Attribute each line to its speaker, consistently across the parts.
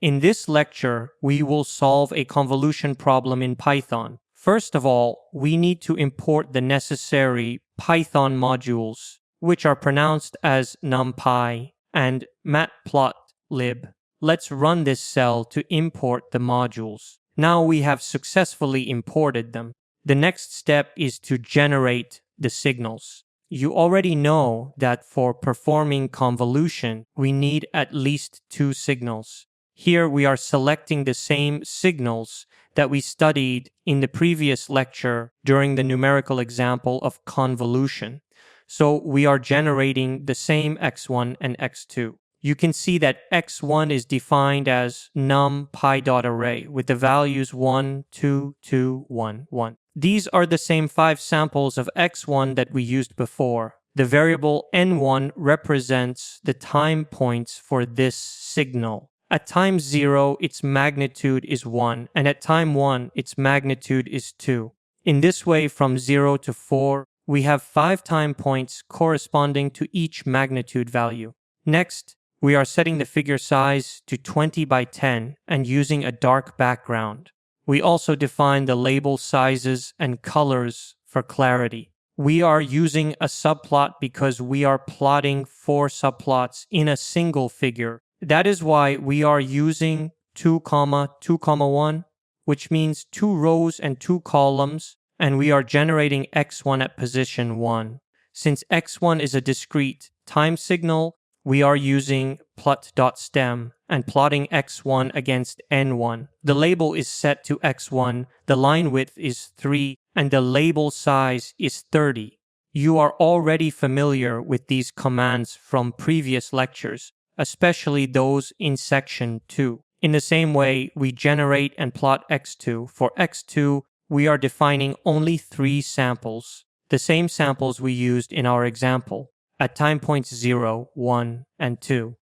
Speaker 1: In this lecture, we will solve a convolution problem in Python. First of all, we need to import the necessary Python modules, which are pronounced as numpy and matplotlib. Let's run this cell to import the modules. Now we have successfully imported them. The next step is to generate the signals. You already know that for performing convolution, we need at least 2 signals. Here we are selecting the same signals that we studied in the previous lecture during the numerical example of convolution. So we are generating the same x1 and x2. You can see that x1 is defined as numpy.array with the values 1, 2, 2, 1, 1. These are the same 5 samples of x1 that we used before. The variable n1 represents the time points for this signal. At time 0, its magnitude is 1, and at time 1, its magnitude is 2. In this way, from 0 to 4, we have 5 time points corresponding to each magnitude value. Next, we are setting the figure size to 20 by 10 and using a dark background. We also define the label sizes and colors for clarity. We are using a subplot because we are plotting 4 subplots in a single figure. That is why we are using 2, 2, 1, which means 2 rows and 2 columns, and we are generating x1 at position 1. Since x1 is a discrete time signal, we are using plot.stem and plotting x1 against n1. The label is set to x1, the line width is 3, and the label size is 30. You are already familiar with these commands from previous lectures, especially those in section 2. In the same way, we generate and plot x2. For x2, we are defining only 3 samples, the same samples we used in our example, at time points 0, 1, and 2.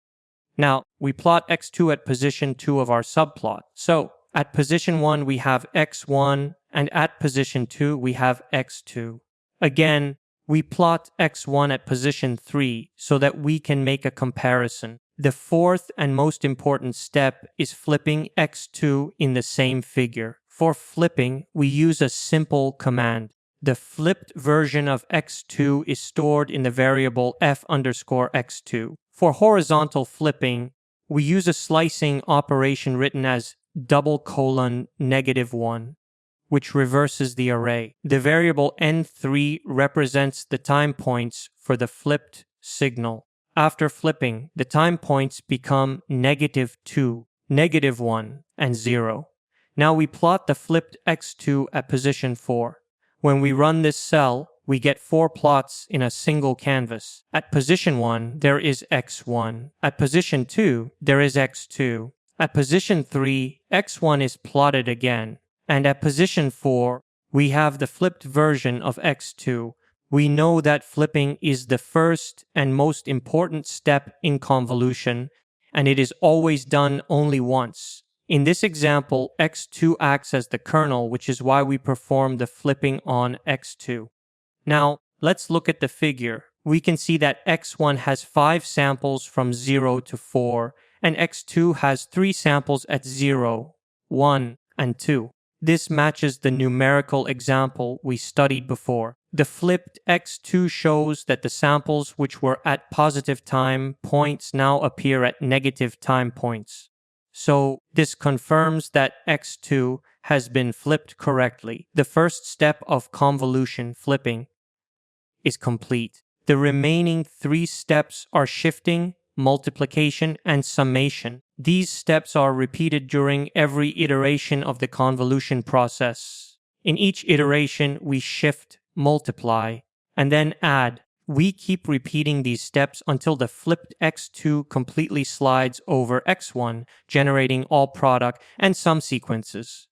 Speaker 1: Now, we plot x2 at position 2 of our subplot. So, at position 1 we have x1, and at position 2 we have x2. Again, we plot x1 at position 3 so that we can make a comparison. The fourth and most important step is flipping x2 in the same figure. For flipping, we use a simple command. The flipped version of x2 is stored in the variable f_x2. For horizontal flipping, we use a slicing operation written as :-1, which reverses the array. The variable n3 represents the time points for the flipped signal. After flipping, the time points become -2, -1, and 0. Now we plot the flipped x2 at position 4. When we run this cell, we get 4 plots in a single canvas. At position 1, there is x1. At position 2, there is x2. At position 3, x1 is plotted again. And at position 4, we have the flipped version of x2. We know that flipping is the first and most important step in convolution, and it is always done only once. In this example, x2 acts as the kernel, which is why we perform the flipping on x2. Now, let's look at the figure. We can see that x1 has 5 samples from 0 to 4, and x2 has 3 samples at 0, 1, and 2. This matches the numerical example we studied before. The flipped x2 shows that the samples which were at positive time points now appear at negative time points. So this confirms that x2 has been flipped correctly. The first step of convolution flipping is complete. The remaining 3 steps are shifting, multiplication, and summation. These steps are repeated during every iteration of the convolution process. In each iteration, we shift, multiply, and then add. We keep repeating these steps until the flipped x2 completely slides over x1, generating all product and sum sequences.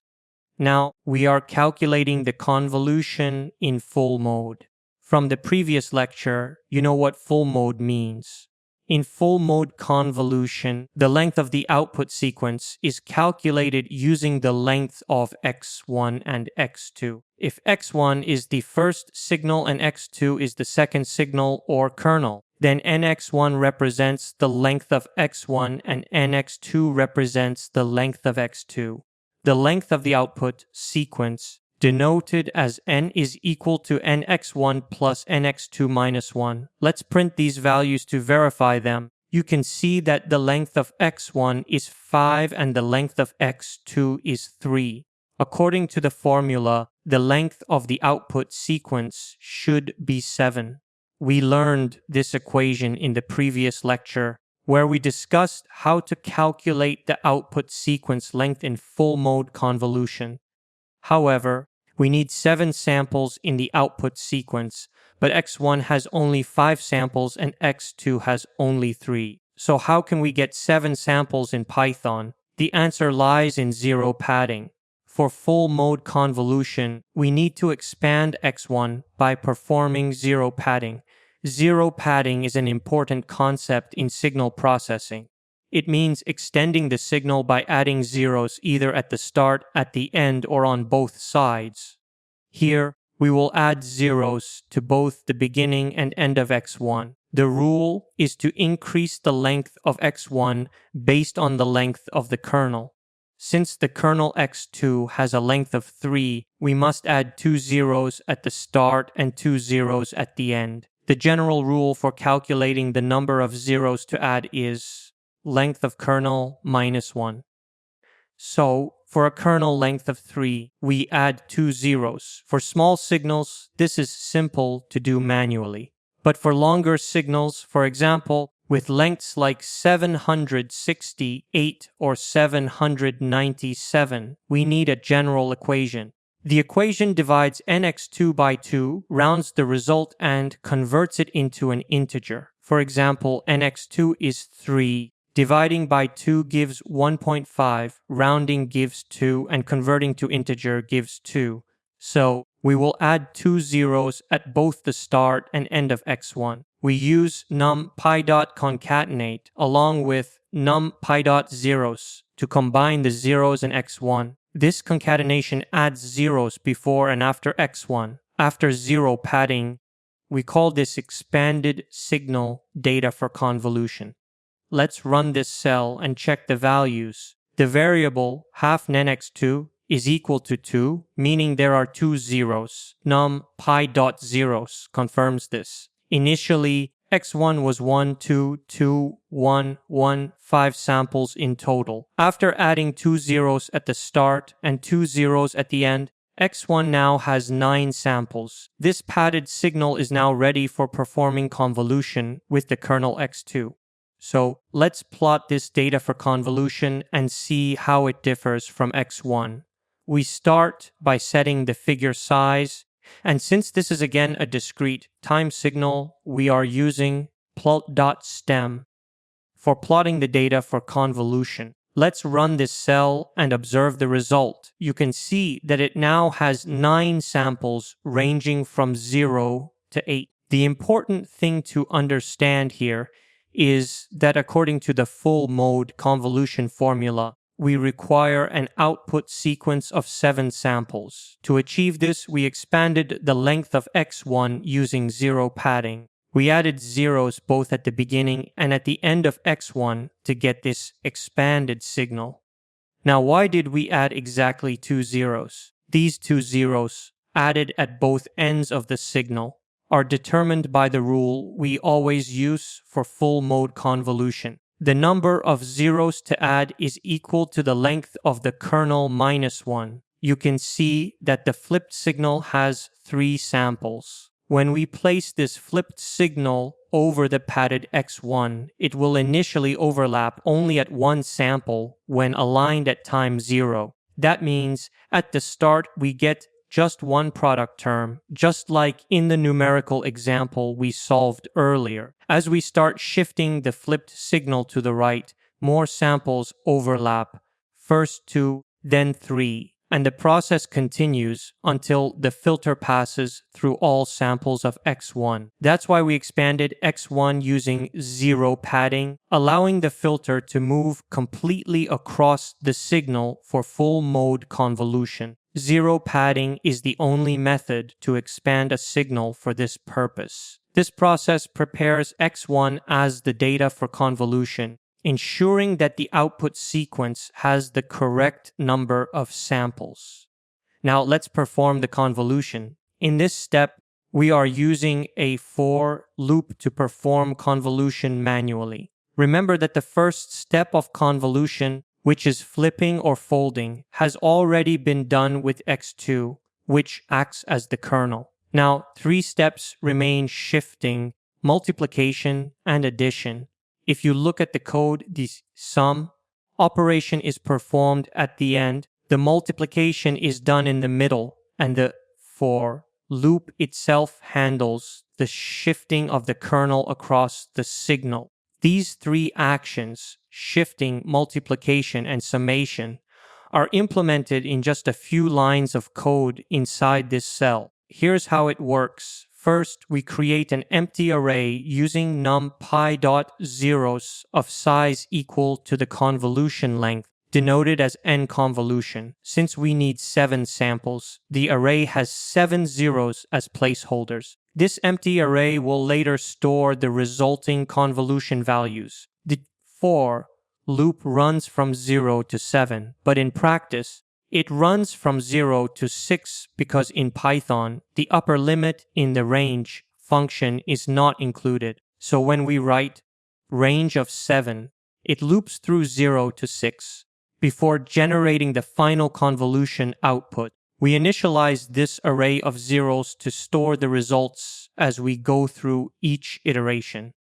Speaker 1: Now, we are calculating the convolution in full mode. From the previous lecture, you know what full mode means. In full mode convolution, the length of the output sequence is calculated using the length of x1 and x2. If x1 is the first signal and x2 is the second signal or kernel, Then nx1 represents the length of x1 and nx2 represents the length of x2. The length of the output sequence, denoted as n is equal to nx1 plus nx2 minus 1. Let's print these values to verify them. You can see that the length of x1 is 5 and the length of x2 is 3. According to the formula, the length of the output sequence should be 7. We learned this equation in the previous lecture, where we discussed how to calculate the output sequence length in full mode convolution. However, we need 7 samples in the output sequence, but x1 has only 5 samples and x2 has only 3. So how can we get 7 samples in Python? The answer lies in zero padding. For full mode convolution, we need to expand x1 by performing zero padding. Zero padding is an important concept in signal processing. It means extending the signal by adding zeros either at the start, at the end, or on both sides. Here, we will add zeros to both the beginning and end of x1. The rule is to increase the length of x1 based on the length of the kernel. Since the kernel x2 has a length of 3, we must add 2 zeros at the start and 2 zeros at the end. The general rule for calculating the number of zeros to add is length of kernel minus 1. So, for a kernel length of 3, we add 2 zeros. For small signals, this is simple to do manually. But for longer signals, for example, with lengths like 768 or 797, we need a general equation. The equation divides nx2 by 2, rounds the result, and converts it into an integer. For example, nx2 is 3. Dividing by 2 gives 1.5, rounding gives 2, and converting to integer gives 2. So, we will add 2 zeros at both the start and end of x1. We use numpy.concatenate along with numpy.zeros to combine the zeros in x1. This concatenation adds zeros before and after x1. After zero padding, we call this expanded signal data for convolution. Let's run this cell and check the values. The variable half nx2 is equal to 2, meaning there are 2 zeros. numpy.zeros confirms this. Initially, x1 was 1, 2, 2, 1, 1, 5 samples in total. After adding 2 zeros at the start and 2 zeros at the end, x1 now has 9 samples. This padded signal is now ready for performing convolution with the kernel x2. So let's plot this data for convolution and see how it differs from x1. We start by setting the figure size, and since this is again a discrete time signal, we are using plot.stem for plotting the data for convolution. Let's run this cell and observe the result. You can see that it now has 9 samples ranging from 0 to 8. The important thing to understand here is that according to the full mode convolution formula, we require an output sequence of 7 samples. To achieve this, we expanded the length of x1 using zero padding. We added zeros both at the beginning and at the end of x1 to get this expanded signal. Now, why did we add exactly 2 zeros? These 2 zeros, added at both ends of the signal, are determined by the rule we always use for full mode convolution. The number of zeros to add is equal to the length of the kernel minus 1. You can see that the flipped signal has 3 samples. When we place this flipped signal over the padded x1, it will initially overlap only at 1 sample when aligned at time 0. That means at the start we get just one product term, just like in the numerical example we solved earlier. As we start shifting the flipped signal to the right, more samples overlap, first 2, then 3, and the process continues until the filter passes through all samples of x1. That's why we expanded x1 using zero padding, allowing the filter to move completely across the signal for full mode convolution. Zero padding is the only method to expand a signal for this purpose. This process prepares x1 as the data for convolution, ensuring that the output sequence has the correct number of samples. Now let's perform the convolution. In this step, we are using a for loop to perform convolution manually. Remember that the first step of convolution, which is flipping or folding, has already been done with x2, which acts as the kernel. Now, 3 steps remain: shifting, multiplication, and addition. If you look at the code, the sum operation is performed at the end, the multiplication is done in the middle, and the for loop itself handles the shifting of the kernel across the signal. These 3 actions, shifting, multiplication, and summation, are implemented in just a few lines of code inside this cell. Here's how it works. First, we create an empty array using numpy.zeros of size equal to the convolution length, denoted as n convolution. Since we need 7 samples, the array has 7 zeros as placeholders. This empty array will later store the resulting convolution values. The for loop runs from 0 to 7, but in practice, it runs from 0 to 6 because in Python, the upper limit in the range function is not included. So when we write range of 7, it loops through 0 to 6 before generating the final convolution output. We initialize this array of zeros to store the results as we go through each iteration.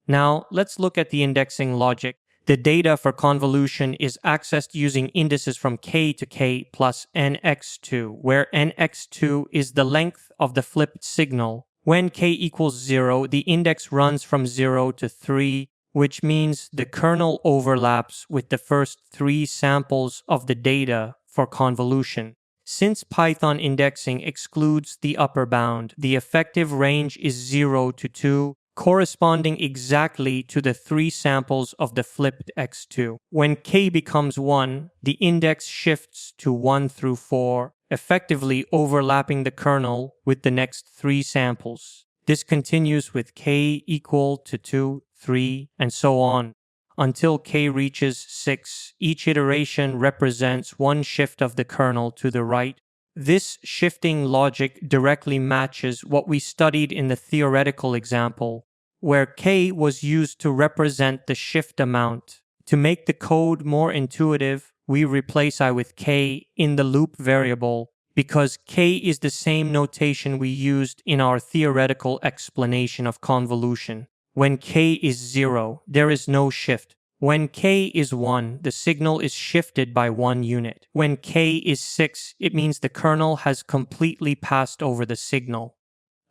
Speaker 1: Now, let's look at the indexing logic. The data for convolution is accessed using indices from k to k plus nx2, where nx2 is the length of the flipped signal. When k equals 0, the index runs from 0 to 3, which means the kernel overlaps with the first 3 samples of the data for convolution. Since Python indexing excludes the upper bound, the effective range is 0 to 2, corresponding exactly to the 3 samples of the flipped x2. When k becomes 1, the index shifts to 1 through 4, effectively overlapping the kernel with the next 3 samples. This continues with k equal to 2, 3, and so on, until k reaches 6. Each iteration represents one shift of the kernel to the right. This shifting logic directly matches what we studied in the theoretical example, where k was used to represent the shift amount. To make the code more intuitive, we replace I with k in the loop variable, because k is the same notation we used in our theoretical explanation of convolution. When k is 0, there is no shift. When k is 1, the signal is shifted by 1 unit. When k is 6, it means the kernel has completely passed over the signal.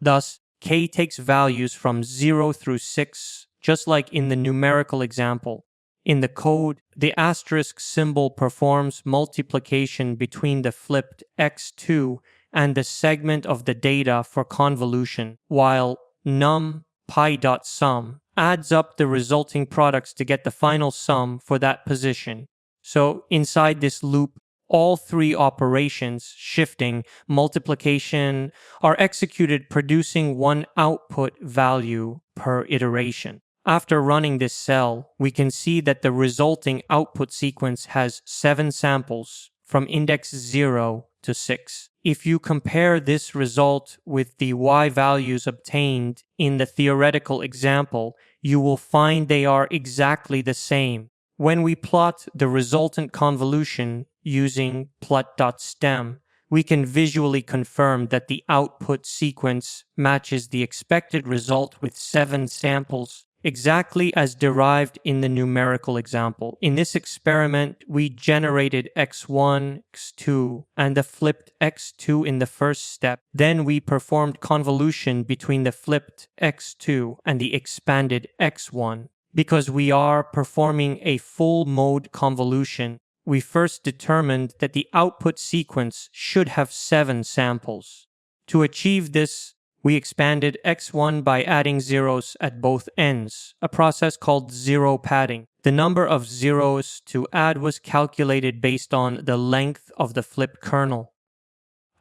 Speaker 1: Thus, k takes values from 0 through 6, just like in the numerical example. In the code, the asterisk symbol performs multiplication between the flipped x2 and the segment of the data for convolution, while numpy.sum adds up the resulting products to get the final sum for that position. So inside this loop, all 3 operations, shifting, multiplication, are executed, producing one output value per iteration. After running this cell, we can see that the resulting output sequence has 7 samples from index 0 to 6. If you compare this result with the y values obtained in the theoretical example, you will find they are exactly the same. When we plot the resultant convolution using plot.stem, we can visually confirm that the output sequence matches the expected result with 7 samples, exactly as derived in the numerical example. In this experiment, we generated x1, x2, and the flipped x2 in the first step. Then we performed convolution between the flipped x2 and the expanded x1. Because we are performing a full mode convolution, we first determined that the output sequence should have 7 samples. To achieve this, we expanded x1 by adding zeros at both ends, a process called zero padding. The number of zeros to add was calculated based on the length of the flipped kernel.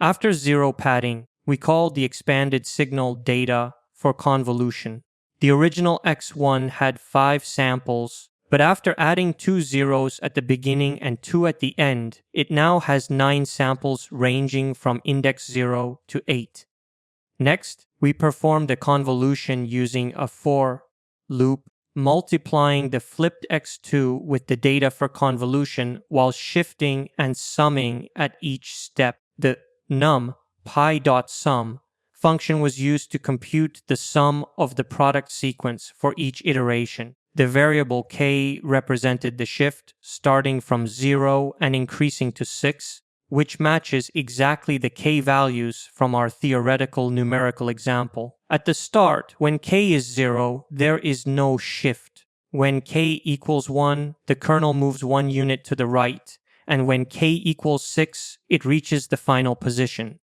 Speaker 1: After zero padding, we called the expanded signal data for convolution. The original x1 had 5 samples, but after adding 2 zeros at the beginning and 2 at the end, it now has 9 samples ranging from index 0 to 8. Next, we perform the convolution using a for loop, multiplying the flipped x2 with the data for convolution while shifting and summing at each step. The num pi.sum function was used to compute the sum of the product sequence for each iteration. The variable k represented the shift, starting from 0 and increasing to 6, which matches exactly the k values from our theoretical numerical example. At the start, when k is 0, there is no shift. When k equals 1, the kernel moves 1 unit to the right, and when k equals 6, it reaches the final position.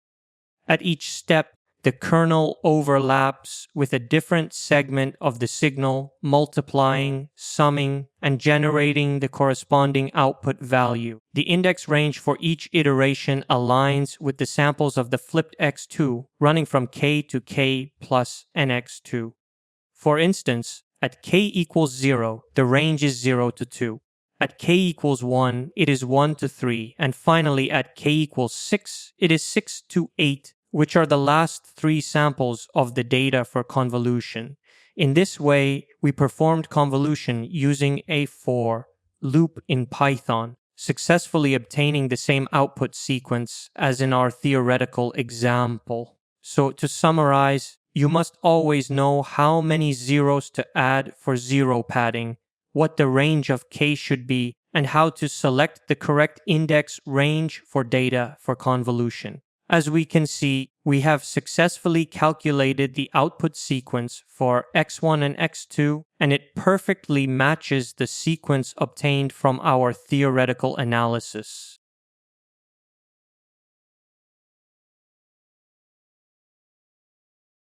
Speaker 1: At each step, the kernel overlaps with a different segment of the signal, multiplying, summing, and generating the corresponding output value. The index range for each iteration aligns with the samples of the flipped x2, running from k to k plus nx2. For instance, at k equals 0, the range is 0 to 2. At k equals 1, it is 1 to 3, and finally at k equals 6, it is 6 to 8, which are the last 3 samples of the data for convolution. In this way, we performed convolution using a for loop in Python, successfully obtaining the same output sequence as in our theoretical example. So to summarize, you must always know how many zeros to add for zero padding, what the range of k should be, and how to select the correct index range for data for convolution. As we can see, we have successfully calculated the output sequence for x1 and x2, and it perfectly matches the sequence obtained from our theoretical analysis.